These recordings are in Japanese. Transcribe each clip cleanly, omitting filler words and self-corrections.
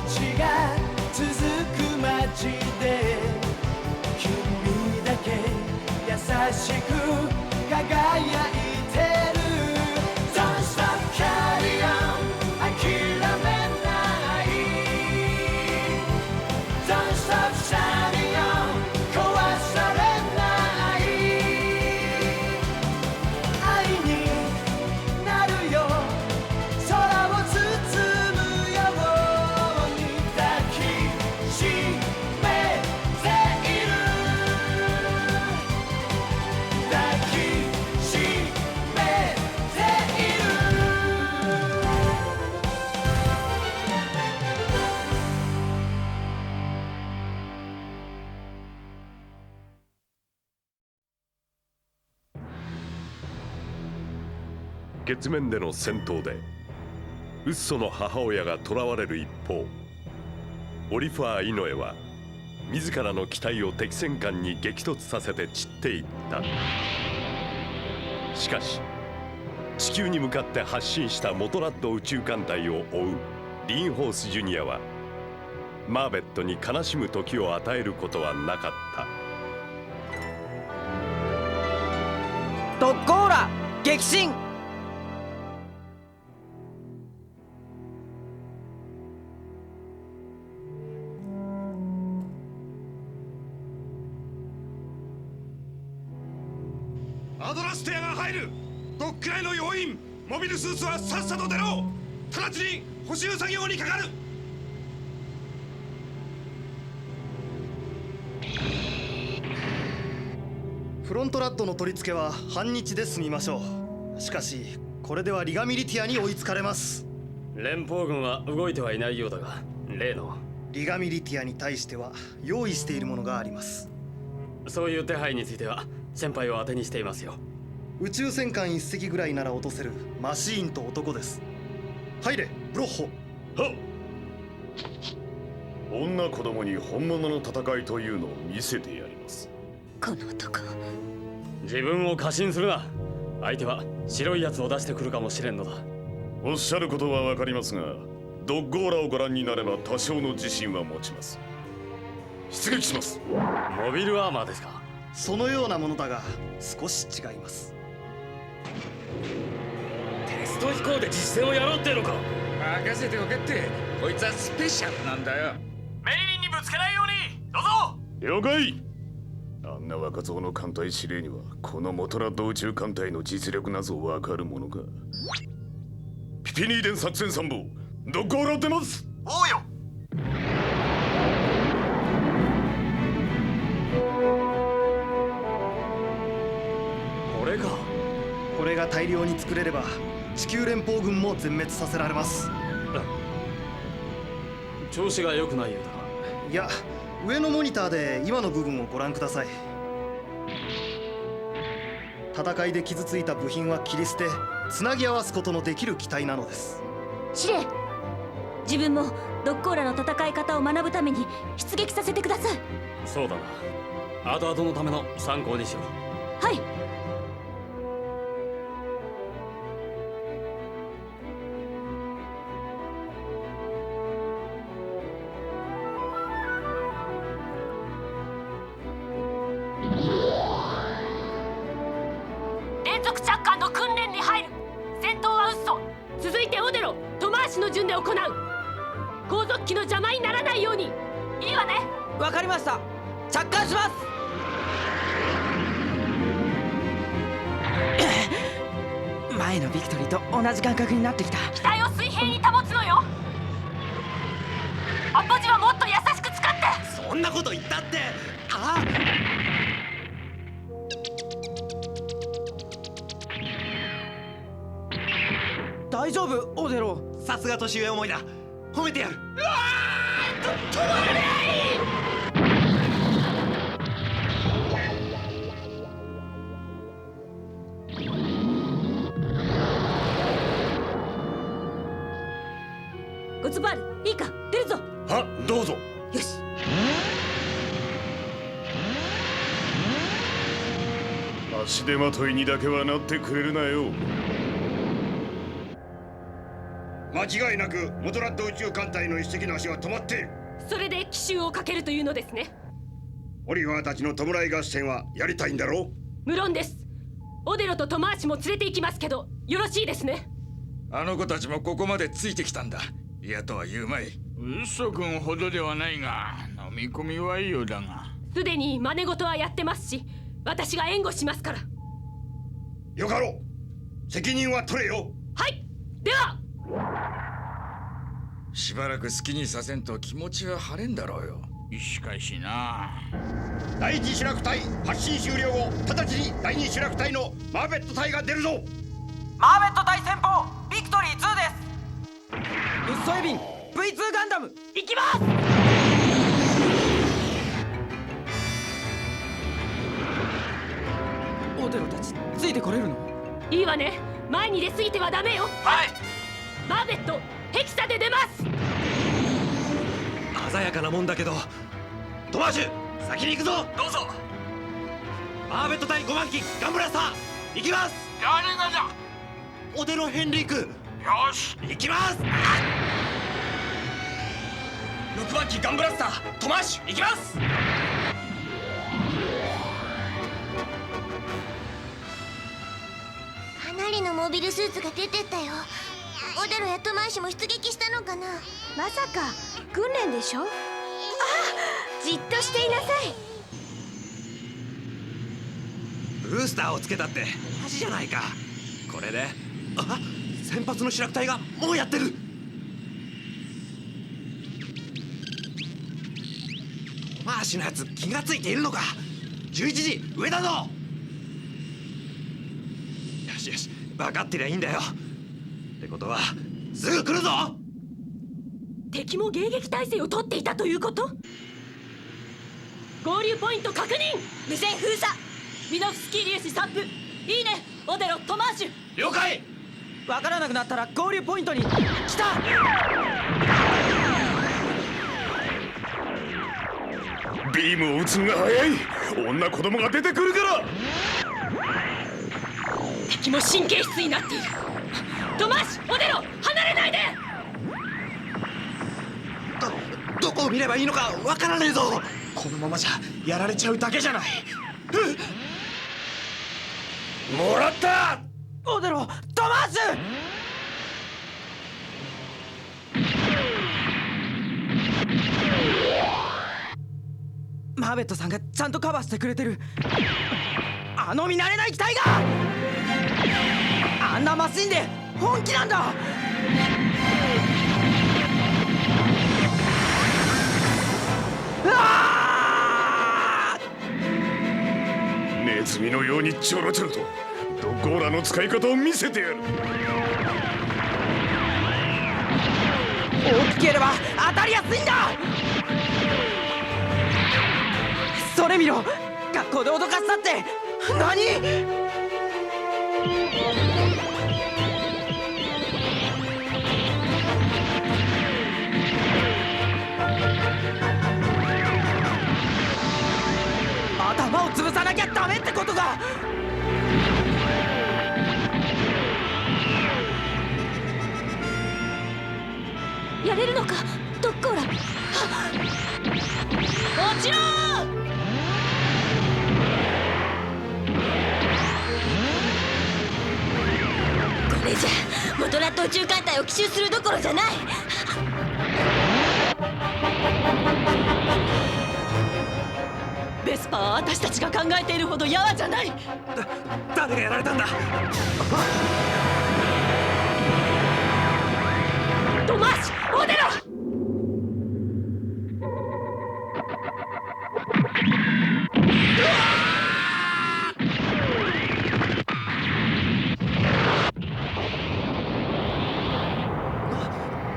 ちが続く街で君だけ優しく輝いてる Don't stop carry on 諦めない Don't stop shining on 壊されない愛になるよ空を包むように抱きしめている抱きしめている月面での戦闘でウッソの母親が囚われる一方、オリファー・イノエは自らの機体を敵戦艦に激突させて散っていった。しかし地球に向かって発進したモトラッド宇宙艦隊を追うリーンホース・ジュニアはマーベットに悲しむ時を与えることはなかった。ドッゴーラ激震。アドラステアが入る。ドック内の要員モビルスーツはさっさと出ろ。直ちに補修作業にかかる。フロントラッドの取り付けは半日で済みましょう。しかしこれではリガミリティアに追いつかれます。連邦軍は動いてはいないようだが、例のリガミリティアに対しては用意しているものがあります。そういう手配については先輩を当てにしていますよ。宇宙戦艦一隻ぐらいなら落とせるマシーンと男です。入れブロッホ。はっ。女子供に本物の戦いというのを見せてやります。この男、自分を過信するな。相手は白いやつを出してくるかもしれんのだ。おっしゃることはわかりますが、ドッゴーラをご覧になれば多少の自信は持ちます。出撃します。モビルアーマーですか。そのようなものだが少し違います。テスト飛行で実戦をやろうってのか。任せておけって。こいつはスペシャルなんだよ。メリリンにぶつけないようにどうぞ。了解。あんな若造の艦隊司令にはこのモトラッド宇宙艦隊の実力なぞわかるものか。ピピニーデン作戦参謀ドッゴーラ出ます。おうよ。これか。これが大量に作れれば地球連邦軍も全滅させられます。調子が良くないようだが。いや、上のモニターで今の部分をご覧ください。戦いで傷ついた部品は切り捨て、つなぎ合わすことのできる機体なのです。司令、自分もドッコーラの戦い方を学ぶために出撃させてください。そうだな。後々のための参考にしよう。はい。連続着艦の訓練に入る。先頭はウッソ、続いてオデロ、トマーシの順で行う。後続機の邪魔にならないように。いいわね。わかりました。着艦します。前のビクトリーと同じ感覚になってきた。機体を水平に保つのよ。アポジはもっと優しく使って。そんなこと言ったって。ああ。大丈夫オデロ。さすが年上思いだ。褒めてやる。うわー、止まれない。ゴツバール、いいか、出るぞ。は、どうぞ。よし。足手まといにだけはなってくれるなよ。間違いなくモトラッド宇宙艦隊の一隻の足は止まっている。それで奇襲をかけるというのですね。オリファーたちの弔い合戦はやりたいんだろう。無論です。オデロとトマーシも連れて行きますけど、よろしいですね。あの子たちもここまでついてきたんだ。嫌とは言うまい。嘘君ほどではないが、飲み込みはいいようだが。すでに真似事はやってますし、私が援護しますから。よかろう。責任は取れよ。はい。ではしばらく好きにさせんと気持ちは晴れんだろうよ。しかしな。第一主力隊発進終了後、直ちに第二主力隊のマーベット隊が出るぞ。マーベット対先鋒ビクトリー2です。ウッソエビン V2 ガンダム行きます。オデロたちついてこれるの？いいわね。前に出過ぎてはダメよ。はい。マーベットヘキサで出ます。鮮やかなもんだけど、トマーシュ先に行くぞ。どうぞ。マーベット対5番機ガンブラスター行きます。誰がじゃ。オデロ・ヘンリークよし行きます。6番機ガンブラスタートマーシュ行きます。かなりのモビルスーツが出てったよ。オデロやトマーシュも出撃したのかな。まさか訓練でしょ。ああ、じっとしていなさい。ブースターをつけたって恥じゃないか。これで先発の主力隊がもうやってる。トマーシュのやつ気がついているのか。11時上だぞ。よしよし、分かってりゃいいんだよ。ってことはすぐ来るぞ。敵も迎撃態勢を取っていたということ。合流ポイント確認。無線封鎖。ミノフスキー粒子散布。いいねオデロトマーシュ。了解。わからなくなったら合流ポイントに来た。ビームを撃つのが早い。女子供が出てくるから。敵も神経質になっている。トマーシュオデロ離れないで。どこを見ればいいのかわからねえぞ。このままじゃやられちゃうだけじゃない。もらった。オデロトマーシュ。マーベットさんがちゃんとカバーしてくれてる。あの見慣れない機体があんなマシンで本気なんだ。ネズミのようにちょろちょろとドッゴーラの使い方を見せてやる。大きければ当たりやすいんだ。それ見ろ、学校で脅かしたって何？頭を潰さなきゃダメってことか。やれるのかドッコーラ。落ちろー。これじゃモトラッド宇宙艦隊を奇襲するどころじゃない。ベスパーは私たちが考えているほどやわじゃない。誰がやられたんだ。トマーシュオデロ。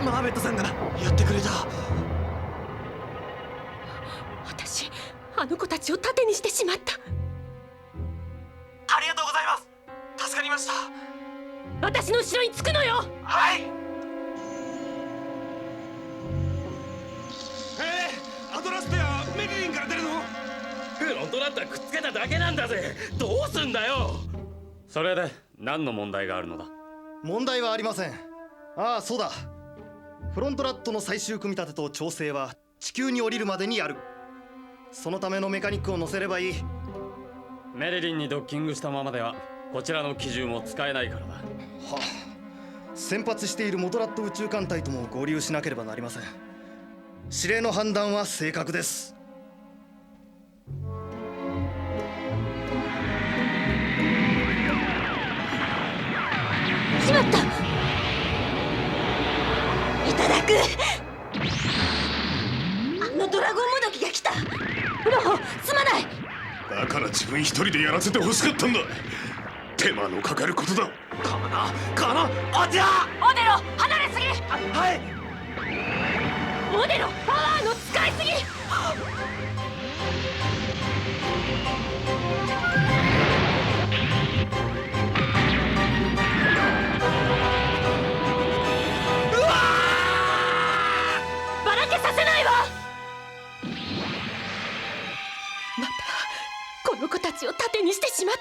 マーベットさんがやってくれた。私あの子たちを盾にしてしまった。ありがとうございます。助かりました。私の後ろにつくのよ。はい。アドラステアメリリンから出るの。フロントラッターくっつけただけなんだぜ。どうすんだよ。それで何の問題があるのだ。問題はありません。ああ、そうだ。フロントラットの最終組み立てと調整は地球に降りるまでにやる。そのためのメカニックを乗せればいい。メリリンにドッキングしたままではこちらの機銃も使えないからだ。はあ、先発しているモトラット宇宙艦隊とも合流しなければなりません。指令の判断は正確です。しまった。いただく。あのドラゴンもどきが来た。フロホ、すまない。だから自分一人でやらせて欲しかったんだ。手間のかかることだ。このおじゃオデロ離れすぎ。はい。オデロパワーの使いすぎ。ばらけさせないわ。またこの子たちを盾にしてしまった。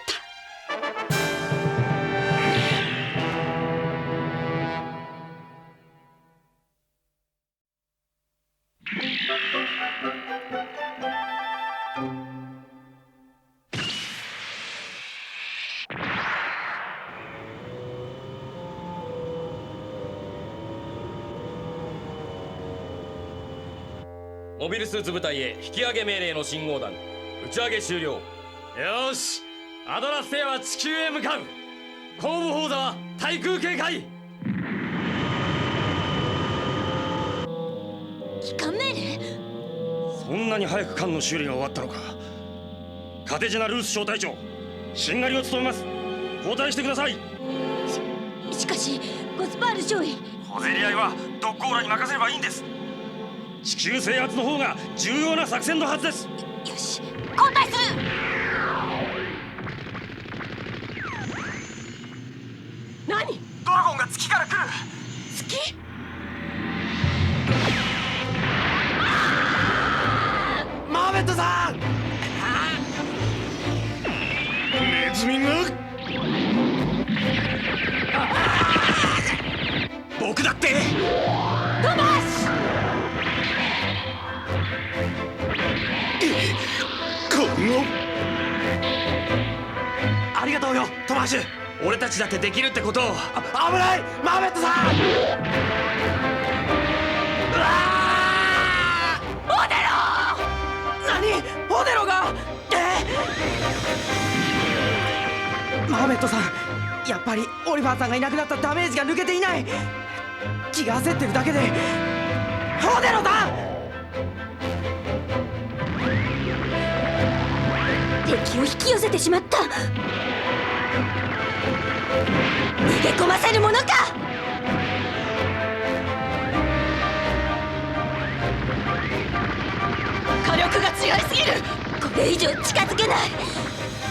モビルスーツ部隊へ引き上げ命令の信号弾。打ち上げ終了。よーし、アドラス艇は地球へ向かう。後部砲座は対空警戒。帰還命令？そんなに早く艦の修理が終わったのか。カテジナ・ルース小隊長、しんがりを務めます。交代してください。しかしゴスパール少尉、小競り合いはドッゴーラに任せればいいんです。地球制圧の方が重要な作戦のはずです。よし、交代する。何？ドラゴンが月から来る。月？マーベットさん。ネズミが僕だってトマス。ありがとうよトマーシュ。俺たちだってできるってことを。危ないマーベットさん。うわオデロ。何？オデロが？マーベットさん、やっぱりオリバーさんがいなくなったダメージが抜けていない。気が焦ってるだけで。オデロだ。敵を引き寄せてしまった。逃げ込ませるものか。火力が強いすぎる。これ以上近づけない。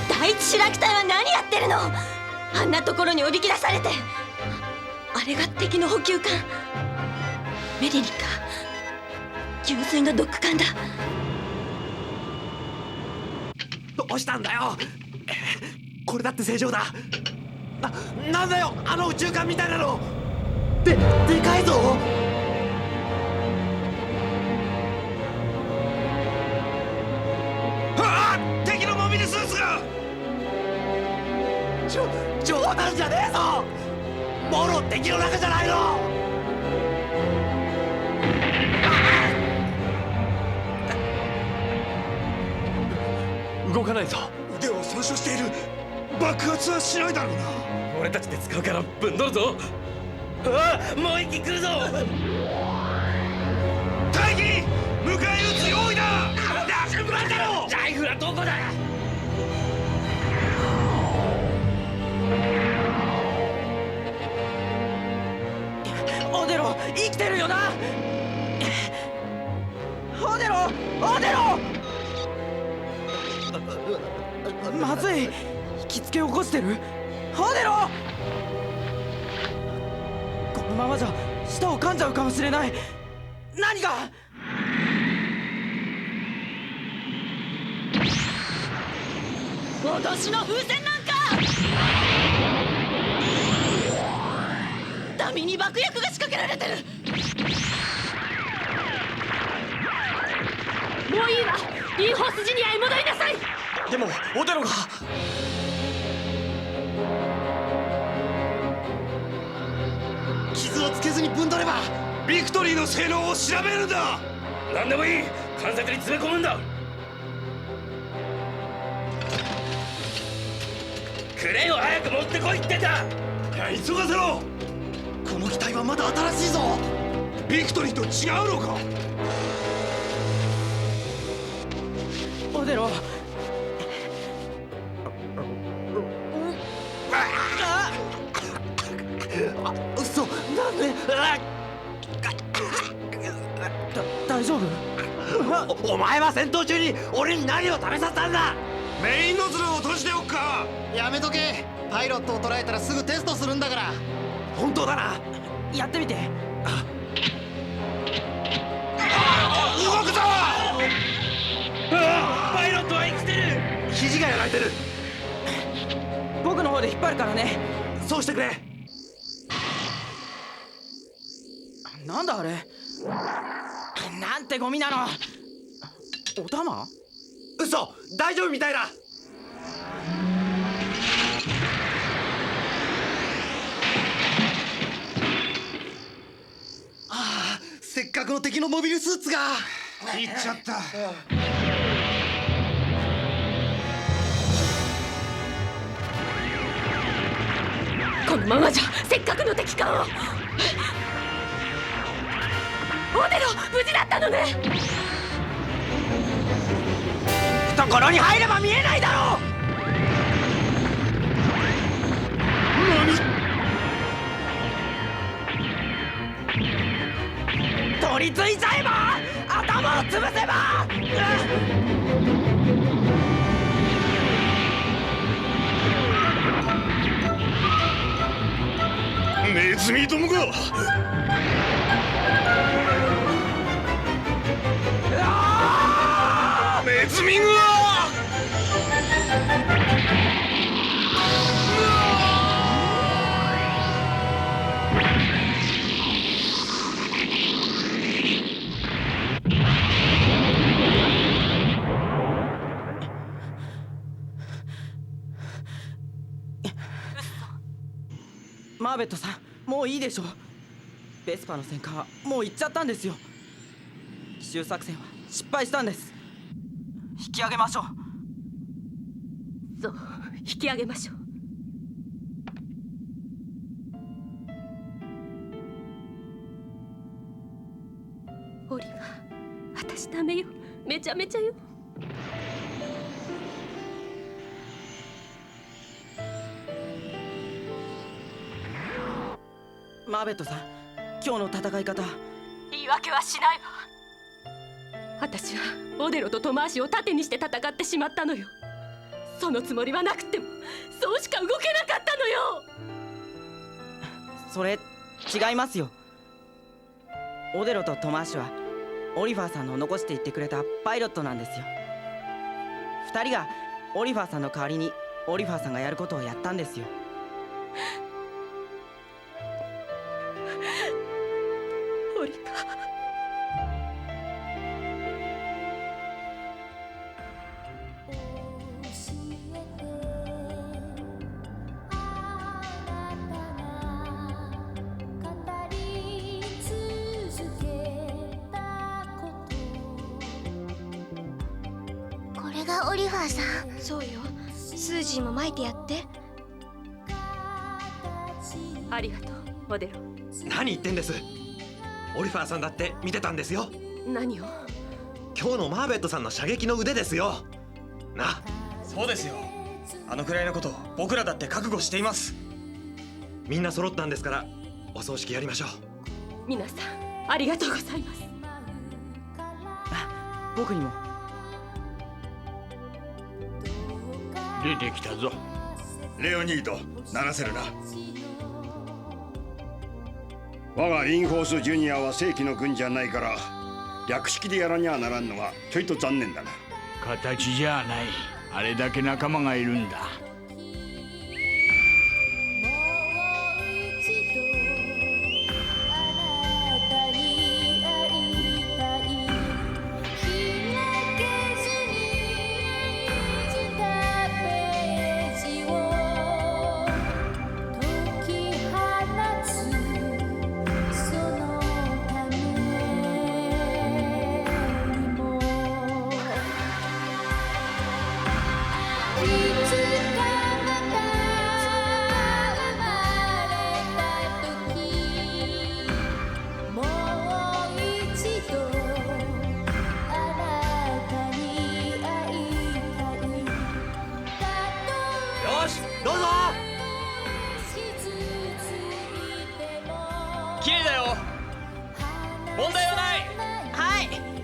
第一主楽隊は何やってるの。あんなところにおびき出されて。あれが敵の補給艦。メリリか。給水のドック艦だ。どうしたんだよ。これだって正常だ。なんだよあの宇宙艦みたいなの。でかいぞ。敵のモビルスーツが。冗談じゃねえぞ。もろ敵の中じゃないの。動かないぞ。腕を損傷している。爆発はしないだろうな。俺たちで使うからぶんどるぞ。もう一機来るぞ。大義、迎え撃つ用意だ。なんだろう。ライフはどこだ。オデロ生きてるよな。オデロ、オデロ。まずい、引きつけ起こしてる。オデロ。このままじゃ舌を噛んじゃうかもしれない。何が。脅しの風船なんか。ダミに爆薬が仕掛けられてる。ういいわ。インホースジュニアへ戻りなさい。でもオデロが。傷をつけずにぶんどればビクトリーの性能を調べるんだ。何でもいい。関節に詰め込むんだ。クレーンを早く持ってこいってんだ。急がせろ。この機体はまだ新しいぞ。ビクトリーと違うのか。オデロ。嘘、なんで。大丈夫？お前は戦闘中に俺に何を食べさせたんだ。メインノズルを閉じておくか。やめとけ。パイロットを捉えたらすぐテストするんだから。本当だな。やってみて。動くぞ。パイロットは生きてる。肘がやられてる。僕の方で引っ張るからね。そうしてくれ。なんだあれ。なんてゴミなの。お玉？嘘、大丈夫みたいだ。せっかくの敵のモビルスーツが行っちゃった。このままじゃせっかくの敵艦を。オデロ、無事だったのね。懐に入れば見えないだろう。取り付いちゃえば頭を潰せば。ネズミどもが。ネズミが。マーベットさん、もういいでしょう。ベスパの戦艦はもう行っちゃったんですよ。奇襲作戦は失敗したんです。引き上げましょう。そう、引き上げましょう。オリバー、私ダメよ。めちゃめちゃよ。マーベットさん、今日の戦い方。言い訳はしないわ。私はオデロとトマーシを盾にして戦ってしまったのよ。そのつもりはなくてもそうしか動けなかったのよ。それ違いますよ。オデロとトマーシはオリファーさんの残していってくれたパイロットなんですよ。2人がオリファーさんの代わりにオリファーさんがやることをやったんですよ。オリバー、これがオリファーさん。そうよ。スージーも巻いてやって。ありがとう、オデロ。何言ってんです。オリファーさんだって見てたんですよ。何を？今日のマーベットさんの射撃の腕ですよ。な。そうですよ。あのくらいのこと僕らだって覚悟しています。みんな揃ったんですからお葬式やりましょう。皆さんありがとうございます。僕にも。出てきたぞ。レオニード、鳴らせるな。我がインフォースジュニアは正規の軍じゃないから略式でやらにゃならんのはちょいと残念だな。形じゃない。あれだけ仲間がいるんだ。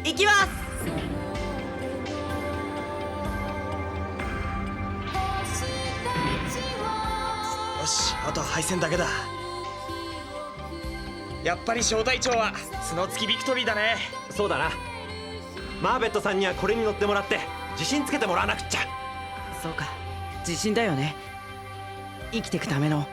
行きます。よし、あとは敗戦だけだ。やっぱり小隊長は角付きビクトリーだね。そうだな。マーベットさんにはこれに乗ってもらって自信つけてもらわなくっちゃ。そうか、自信だよね。生きていくための。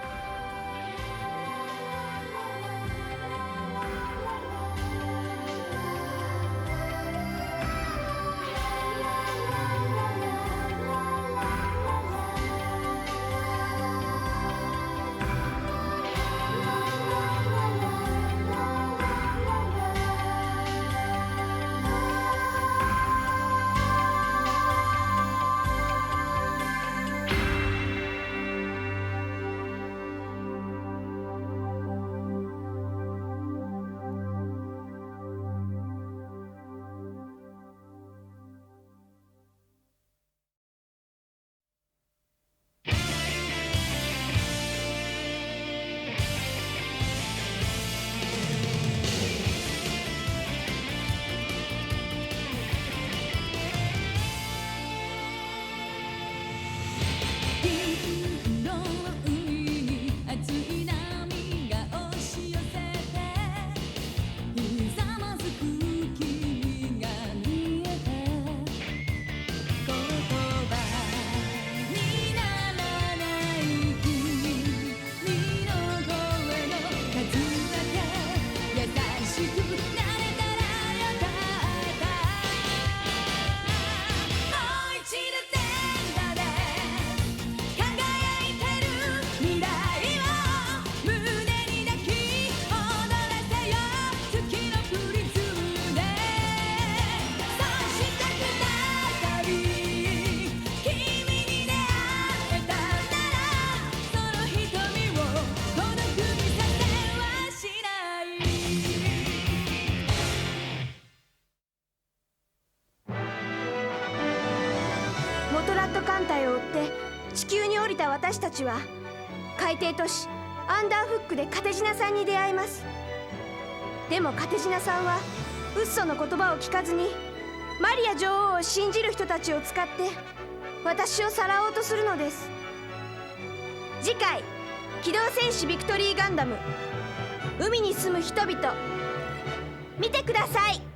地球に降りた私たちは海底都市アンダーフックでカテジナさんに出会います。でもカテジナさんはウッソの言葉を聞かずにマリア女王を信じる人たちを使って私をさらおうとするのです。次回「機動戦士ビクトリーガンダム海に住む人々」見てください。